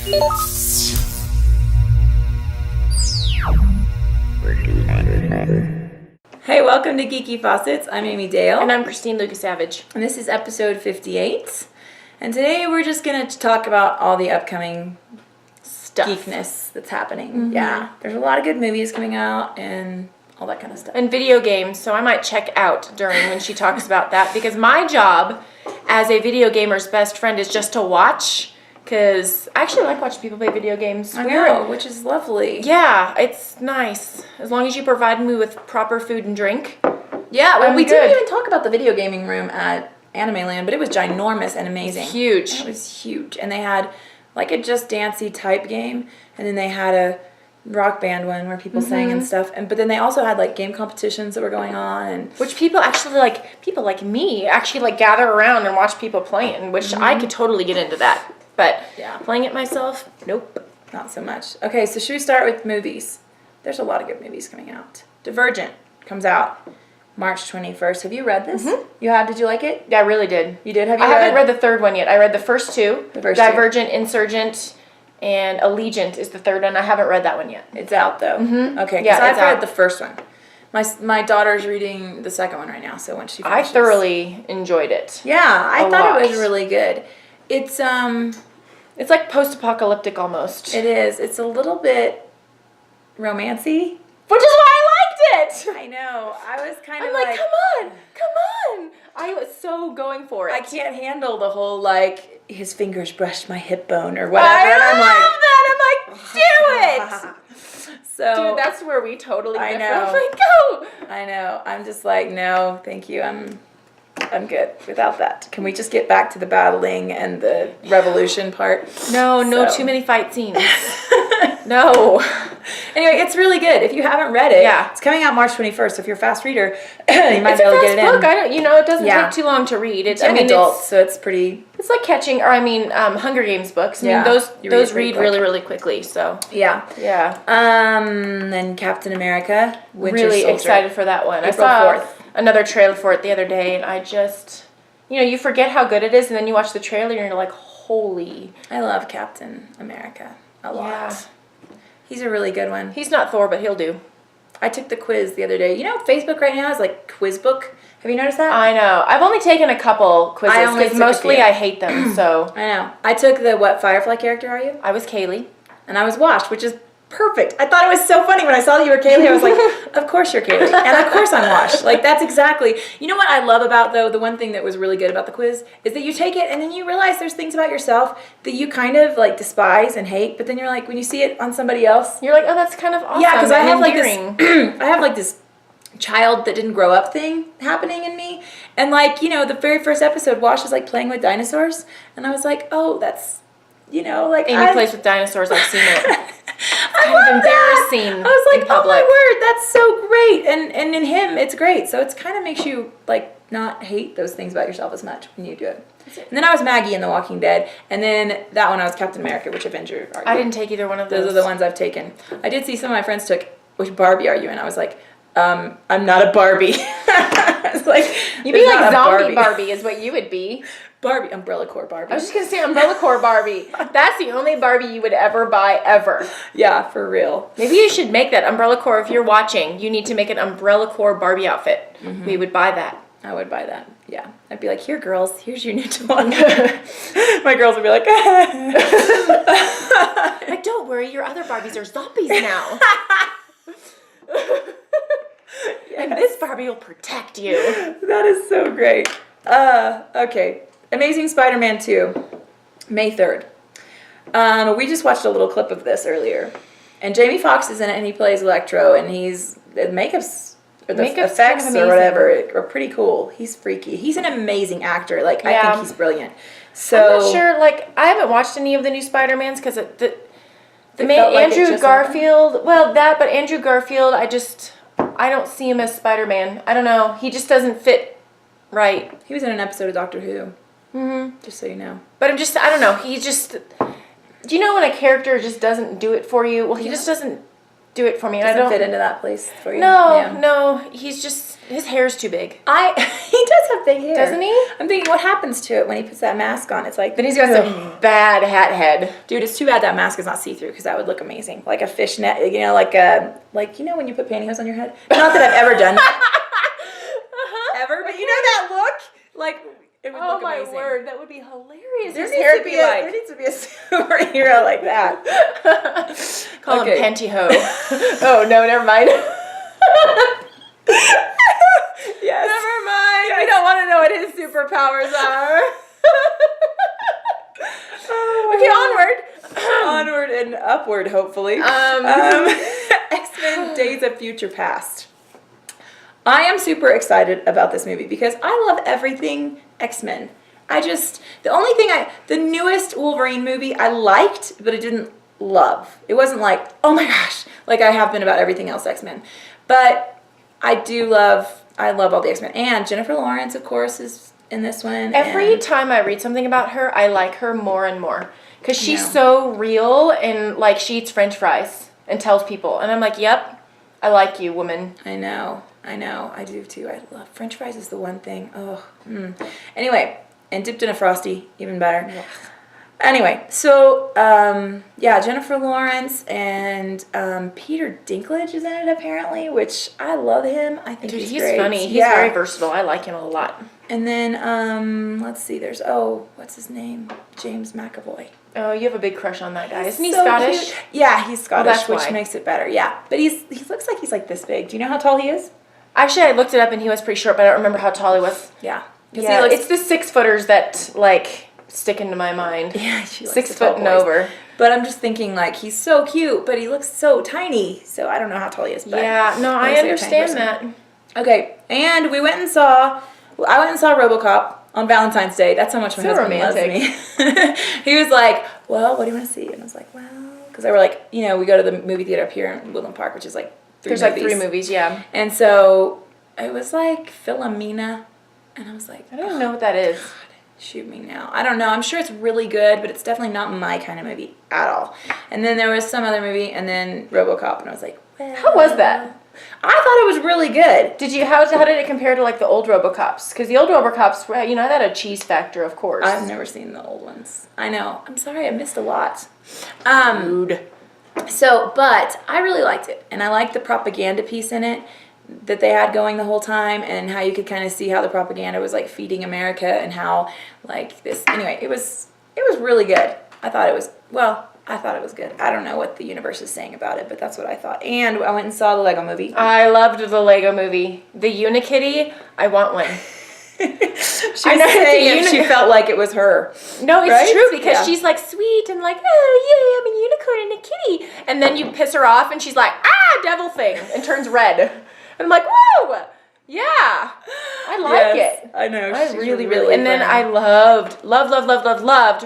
Hey, welcome to Geeky Faucets. I'm Amy Dale. And I'm Christine Lucas-Savage. And this is episode 58. And today we're just going to talk about all the upcoming Stuff. geekness that's happening. Mm-hmm. Yeah, there's a lot of good movies coming out and all that kind of stuff. And video games, so I might check out during when she talks about that, because my job as a video gamer's best friend is just to watch, because I actually like watching people play video games. I know, which is lovely. Yeah, it's nice. As long as you provide me with proper food and drink. Yeah, well, I'm we good. didn't even talk about the video gaming room at Anime Land, but it was ginormous and amazing. Huge. It was huge. And they had like a Just Dancey type game, and then they had a rock band one where people sang and stuff, but then they also had like game competitions that were going on, and which people like me actually like gather around and watch people playing, which I could totally get into that. But yeah, playing it myself, nope. Not so much. Okay, so should we start with movies? There's a lot of good movies coming out. Divergent comes out March 21st. Have you read this? You have? Did you like it? Yeah, I really did. You did? Have you I haven't read the third one yet. I read the first two. Divergent, Insurgent, and Allegiant is the third one. I haven't read that one yet. It's out though. Okay, because Yeah, I've it's read out. the first one. My daughter's reading the second one right now, so when she finishes. I thoroughly enjoyed it. Yeah, I A thought lot. it was really good. It's It's like post-apocalyptic almost. It is. It's a little bit romancy. Which is why I liked it! I know. I was kind I'm of like, come on! I was so going for it. I can't handle the whole, like, his fingers brushed my hip bone or whatever. I and I'm like, love that! I'm like, do it! So, Dude, that's where we totally I differ. know. I'm like, go! I know. I'm just like, no, thank you. I'm good without that. Can we just get back to the battling and the revolution part? No, So. too many fight scenes. No. Anyway, it's really good. If you haven't read it, Yeah. it's coming out March 21st. So if you're a fast reader, you might It's be a able to fast get it in. book. It doesn't Yeah. take too long to read. It's young adult, so it's pretty. It's like Hunger Games books. I mean, Yeah, those you read it pretty read quick. really, really quickly. So Yeah. yeah, Then Captain America, Winter really Soldier. excited for that one. April I saw 4th. another trailer for it the other day, and I just, you forget how good it is, and then you watch the trailer, and you're like, holy. I love Captain America a lot. Yeah. He's a really good one. He's not Thor, but he'll do. I took the quiz the other day. Facebook right now is like quiz book. Have you noticed that? I know. I've only taken a couple quizzes I only because took a mostly few. I hate them. So I know. I took the what Firefly character are you? I was Kaylee. And I was Wash, which is perfect. I thought it was so funny when I saw that you were Kaylee. I was like, of course you're Kaylee. And of course I'm Wash. Like, that's exactly. You know what I love about, though, the one thing that was really good about the quiz is that you take it and then you realize there's things about yourself that you kind of, like, despise and hate. But then you're like, when you see it on somebody else. You're like, oh, that's kind of awesome. Yeah, because I and have, like, endearing. this, I have, like, this child that didn't grow up thing happening in me. And, like, the very first episode, Wash is, like, playing with dinosaurs. And I was like, oh, that's, like. Amy plays with dinosaurs. I've seen it. I kind of love embarrassing that. I was like, in oh my public. word, that's so great. And in him, it's great. So it's kind of makes you like not hate those things about yourself as much when you do it. And then I was Maggie in The Walking Dead. And then that one I was Captain America, which Avenger are you? I didn't take either one of those. Those are the ones I've taken. I did see some of my friends took, which Barbie are you? And I was like, I'm not a Barbie. I was like, You'd be like zombie Barbie is what you would be. Barbie, Umbrella Corps Barbie. I was just going to say Umbrella Corps Barbie. That's the only Barbie you would ever buy, ever. Yeah, for real. Maybe you should make that. Umbrella Corps, if you're watching, you need to make an Umbrella Corps Barbie outfit. We would buy that. I would buy that. Yeah. I'd be like, here, girls, here's your new one. My girls would be like, Like, don't worry, your other Barbies are zombies now. And this Barbie will protect you. That is so great. Okay. Amazing Spider-Man 2, May 3rd. We just watched a little clip of this earlier. And Jamie Foxx is in it, and he plays Electro, and the makeup's, or the Makeup's effects kind of or whatever amazing. are pretty cool. He's freaky. He's an amazing actor. Like, I Yeah. think he's brilliant. So I'm not sure, I haven't watched any of the new Spider-Mans because the It main felt like it Andrew just Garfield, but Andrew Garfield, I don't see him as Spider-Man. I don't know. He just doesn't fit right. He was in an episode of Doctor Who. Just so you know. But I don't know. Do you know when a character just doesn't do it for you? Well, he just doesn't do it for me. And I Doesn't don't fit into that place for you. No, Yeah. no. He's just his hair's too big. He does have big hair. Doesn't he? I'm thinking, what happens to it when he puts that mask on? It's like, Then he's got some bad hat head. dude, it's too bad that mask is not see-through because that would look amazing. Like a fishnet, you know, like when you put pantyhose on your head. Not that I've ever done that. Ever, but you know that look? Like, it would look amazing. Oh my word, that would be hilarious. There His hair would be there needs to be a superhero like that. Call Okay. him Pantyhose. Oh, no, never mind. Yes. Never mind. We don't want to know what his superpowers are. Okay, onward. Onward and upward, hopefully. X-Men Days of Future Past. I am super excited about this movie because I love everything X-Men. The newest Wolverine movie I liked, but I didn't love. It wasn't like, oh my gosh, like I have been about everything else X-Men. But I love all the X-Men. And Jennifer Lawrence, of course, is in this one. Every time I read something about her, I like her more and more. Because she's Yeah. so real and like she eats french fries and tells people. And I'm like, yep, I like you, woman. I know, I do too. I love French fries is the one thing. Oh, Anyway, and dipped in a Frosty, even better. Yeah. Anyway, so Jennifer Lawrence and Peter Dinklage is in it apparently, which I love him. I think Dude, he's he's great. funny. He's very versatile. I like him a lot. And then let's see. There's what's his name? James McAvoy. Oh, you have a big crush on that guy. Isn't he So Scottish? cute. Yeah, he's Scottish, that's which why. makes it better. Yeah, but he looks like he's like this big. Do you know how tall he is? Actually, I looked it up and he was pretty short, but I don't remember how tall he was. Yeah. 'Cause Yeah, he looks, it's the 6-footers that like stick into my mind. yeah, she likes 6 the tall foot and boys. over. But I'm just thinking like he's so cute, but he looks so tiny. So I don't know how tall he is. But Yeah, no, I he looks like a tiny understand that. Okay, and I went and saw RoboCop on Valentine's Day. That's how much my So husband romantic. loves me. He was like, well, what do you want to see? And I was like, well, because they were like, we go to the movie theater up here in Woodland Park, which is like There's like 3 movies, yeah. And so it was like Philomena, and I was like, I don't even know what that is. shoot me now. I don't know. I'm sure it's really good, but it's definitely not my kind of movie at all. And then there was some other movie, and then RoboCop, and I was like, well, How was that? I thought it was really good. How did it compare to like the old RoboCops? Because the old RoboCops, that had a cheese factor, of course. I've never seen the old ones. I know. I'm sorry, I missed a lot. Rude. But I really liked it, and I liked the propaganda piece in it that they had going the whole time, and how you could kind of see how the propaganda was like feeding America, and how like this. Anyway, it was really good. I thought it was good. I don't know what the universe is saying about it, but that's what I thought. And I went and saw the Lego movie. I loved the Lego movie. The Unikitty, I want one. She I know, was saying it's a she felt like it was her. No, it's Right? true because Yeah. she's like sweet and like, oh yeah, I'm a unicorn and a kitty. And then you piss her off and she's like, devil thing, and turns red. And I'm like, whoa, yeah, I like it. I know. I she's really. And then I loved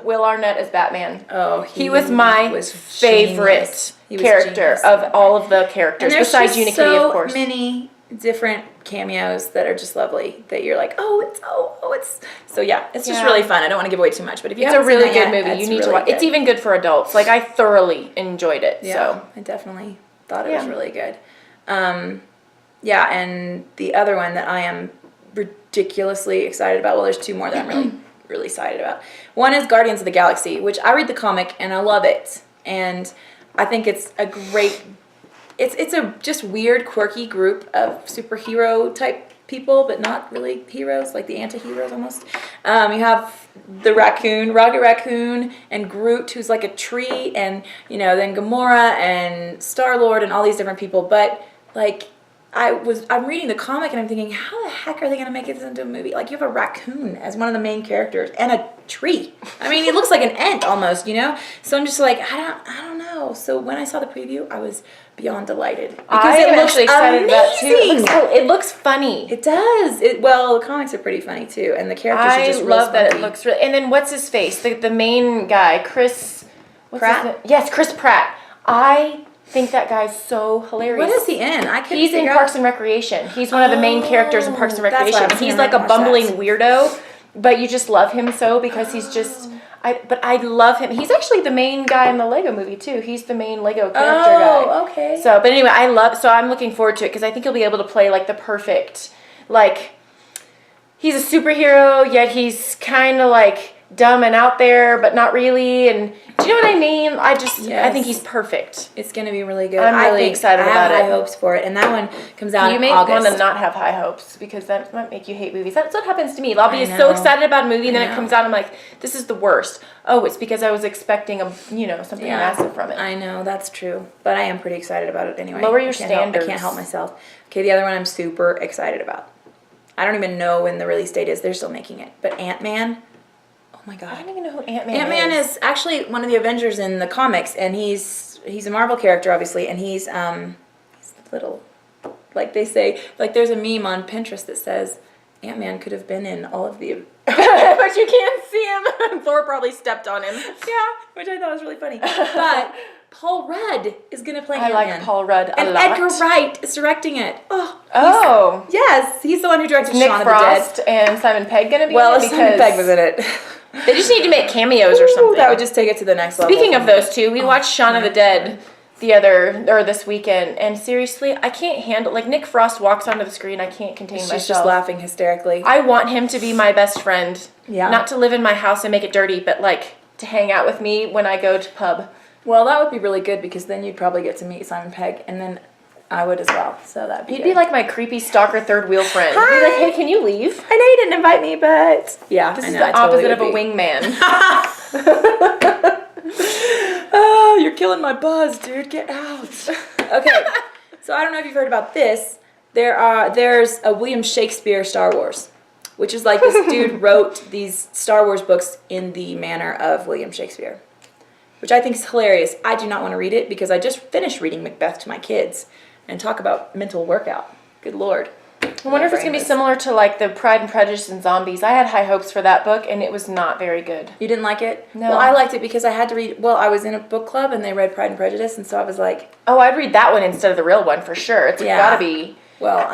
Will Arnett as Batman. Oh, He was my favorite genius. He was character genius. of all of the And characters, there's besides just Unikitty, so of course. many different cameos that are just lovely. That you're like, it's so yeah. It's just Yeah. really fun. I don't want to give away too much, but if you It's a haven't seen really that good yet, movie. You it's need to really watch. It's good. even good for adults. Like I thoroughly enjoyed it. Yeah, So I definitely thought it was Yeah. really good. Yeah, and the other one that I am ridiculously excited about. Well, there's 2 more that I'm really, really excited about. One is Guardians of the Galaxy, which I read the comic and I love it, and I think it's a great. It's a just weird, quirky group of superhero type people, but not really heroes, like the anti-heroes almost. You have the Rocket Raccoon, and Groot, who's like a tree, and then Gamora and Star-Lord and all these different people. But like I'm reading the comic and I'm thinking, how the heck are they going to make this into a movie? Like you have a raccoon as one of the main characters and a tree. I mean, it looks like an ant almost, So I'm just like, I don't know. So when I saw the preview, I was beyond delighted because I it am looks actually excited about it too. amazing. It looks funny. It does. Well, the comics are pretty funny too, and the characters are just real love that it spunky. looks really. And then what's his face? The main guy, Chris Pratt? His name? Yes, Chris Pratt. I think that guy's so hilarious. What is he in? I couldn't He's in figure out. Parks and Recreation. He's one of the main characters in Parks and that's why I Recreation. was He's gonna like a watch bumbling that. weirdo, but you just love him so because he's just. But I love him. He's actually the main guy in the Lego movie too. He's the main Lego character guy. Oh, okay. So, but anyway, I'm looking forward to it because I think he'll be able to play like the perfect, like, he's a superhero, yet he's kind of like dumb and out there, but not really. And do you know what I mean? I think he's perfect. It's going to be really good. I'm really excited about it. I have high hopes for it. And that one comes out in August. You may want to not have high hopes because that might make you hate movies. That's what happens to me. I'll be so excited about a movie and then it comes out and I'm like, this is the worst. Oh, it's because I was expecting something massive from it. I know, that's true. But I am pretty excited about it anyway. Lower your standards. I can't help myself. Okay, the other one I'm super excited about. I don't even know when the release date is. They're still making it. But Ant-Man. Oh my God. I don't even know who Ant-Man is. Ant-Man is actually one of the Avengers in the comics, and he's a Marvel character, obviously, and he's little, like they say, like there's a meme on Pinterest that says Ant-Man could have been in all of the, but you can't see him. Thor probably stepped on him. Yeah, which I thought was really funny. But Paul Rudd is going to play I Ant-Man. like Paul Rudd a and lot. Edgar Wright is directing it. Yes, he's the one who directed Nick Shaun of Frost the Dead. and Simon Pegg going to be Well, in it? Simon Pegg was in it. They just need to make cameos or something. That would just take it to the next level. Speaking of those two, we watched Shaun of the Dead this weekend, and seriously, I can't handle, like, Nick Frost walks onto the screen, I can't contain myself. She's just laughing hysterically. I want him to be my best friend. Yeah. Not to live in my house and make it dirty, but, like, to hang out with me when I go to pub. Well, that would be really good because then you'd probably get to meet Simon Pegg, and then I would as well. So that'd be He'd be like my creepy stalker third wheel friend. Hi. He'd be like, hey, can you leave? I know you didn't invite me, but yeah, This is the opposite of a wingman. Oh, you're killing my buzz, dude. Get out. Okay, so I don't know if you've heard about this. There's a William Shakespeare Star Wars, which is like this dude wrote these Star Wars books in the manner of William Shakespeare, which I think is hilarious. I do not want to read it because I just finished reading Macbeth to my kids. And talk about mental workout. Good Lord. I wonder if it's going to be similar to like the Pride and Prejudice and Zombies. I had high hopes for that book, and it was not very good. You didn't like it? No. Well, I liked it because I had to read, I was in a book club, and they read Pride and Prejudice, and so I was like... Oh, I'd read that one instead of the real one, for sure. It's got to be... Well,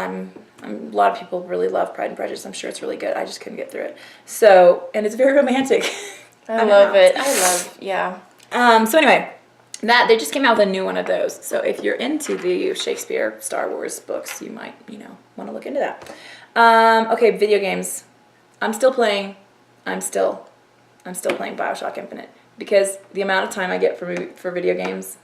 a lot of people really love Pride and Prejudice. I'm sure it's really good. I just couldn't get through it. So, and it's very romantic. I love it. Yeah. So anyway... they just came out with a new one of those. So if you're into the Shakespeare Star Wars books, you might, want to look into that. Okay, video games. I'm still playing BioShock Infinite because the amount of time I get for video games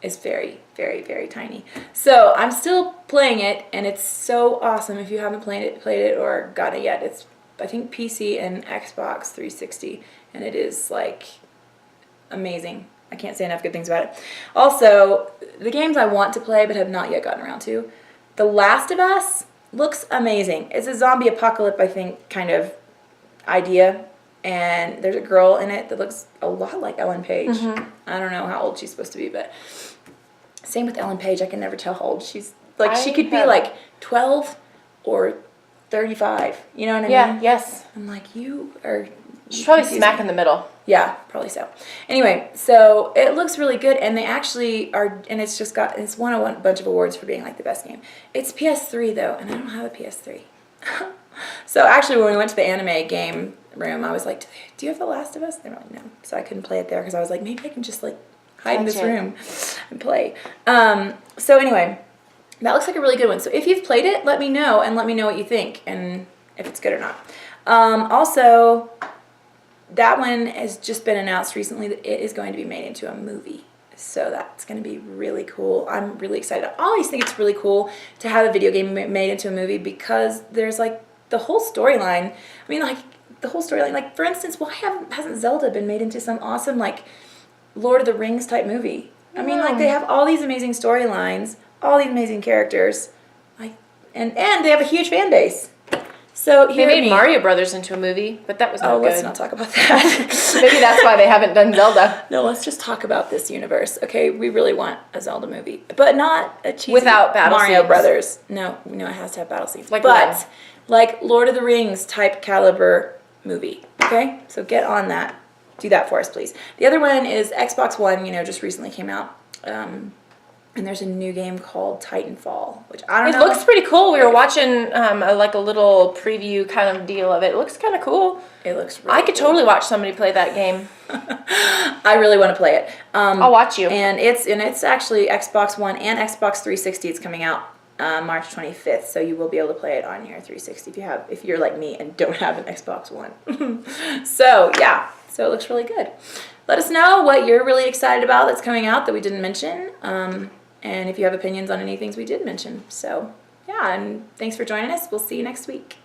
is very, very, very tiny. So I'm still playing it, and it's so awesome. If you haven't played it or got it yet, it's I think PC and Xbox 360, and it is like amazing. I can't say enough good things about it. Also, the games I want to play but have not yet gotten around to. The Last of Us looks amazing. It's a zombie apocalypse, I think, kind of idea. And there's a girl in it that looks a lot like Ellen Page. Mm-hmm. I don't know how old she's supposed to be, but same with Ellen Page. I can never tell how old she's. Like, she could be like 12 or 35. You know what I mean? Yeah, yes. I'm like, you are... She's probably smack in the middle. Yeah, probably so. Anyway, so it looks really good, and they actually are, and it's won a bunch of awards for being like the best game. It's PS3 though, and I don't have a PS3. So actually, when we went to the anime game room, I was like, "Do you have The Last of Us?" They were like, "No," so I couldn't play it there because I was like, maybe I can just like hide in this room and play. So anyway, that looks like a really good one. So if you've played it, let me know, and let me know what you think, and if it's good or not. Also. That one has just been announced recently that it is going to be made into a movie. So that's going to be really cool. I'm really excited. I always think it's really cool to have a video game made into a movie because there's like the whole storyline. I mean, like the whole storyline. Like, for instance, why hasn't Zelda been made into some awesome like Lord of the Rings type movie? I mean, like they have all these amazing storylines, all these amazing characters, like and they have a huge fan base. So they made Mario Brothers into a movie, but that was not good. Oh, let's not talk about that. Maybe that's why they haven't done Zelda. No, let's just talk about this universe. Okay, we really want a Zelda movie, but not a cheesy without battle Mario scenes. Brothers. No, it has to have battle scenes. But like Lord of the Rings type caliber movie. Okay, so get on that. Do that for us, please. The other one is Xbox One. Just recently came out. And there's a new game called Titanfall, which I don't It know. looks pretty cool. We were watching a little preview kind of deal of it. It looks kind of cool. It looks really I could cool. totally watch somebody play that game. I really want to play it. I'll watch you. And it's actually Xbox One and Xbox 360. It's coming out March 25th, so you will be able to play it on your 360 if you're like me and don't have an Xbox One. So yeah, so it looks really good. Let us know what you're really excited about that's coming out that we didn't mention, and if you have opinions on any things we did mention. So yeah, and thanks for joining us. We'll see you next week.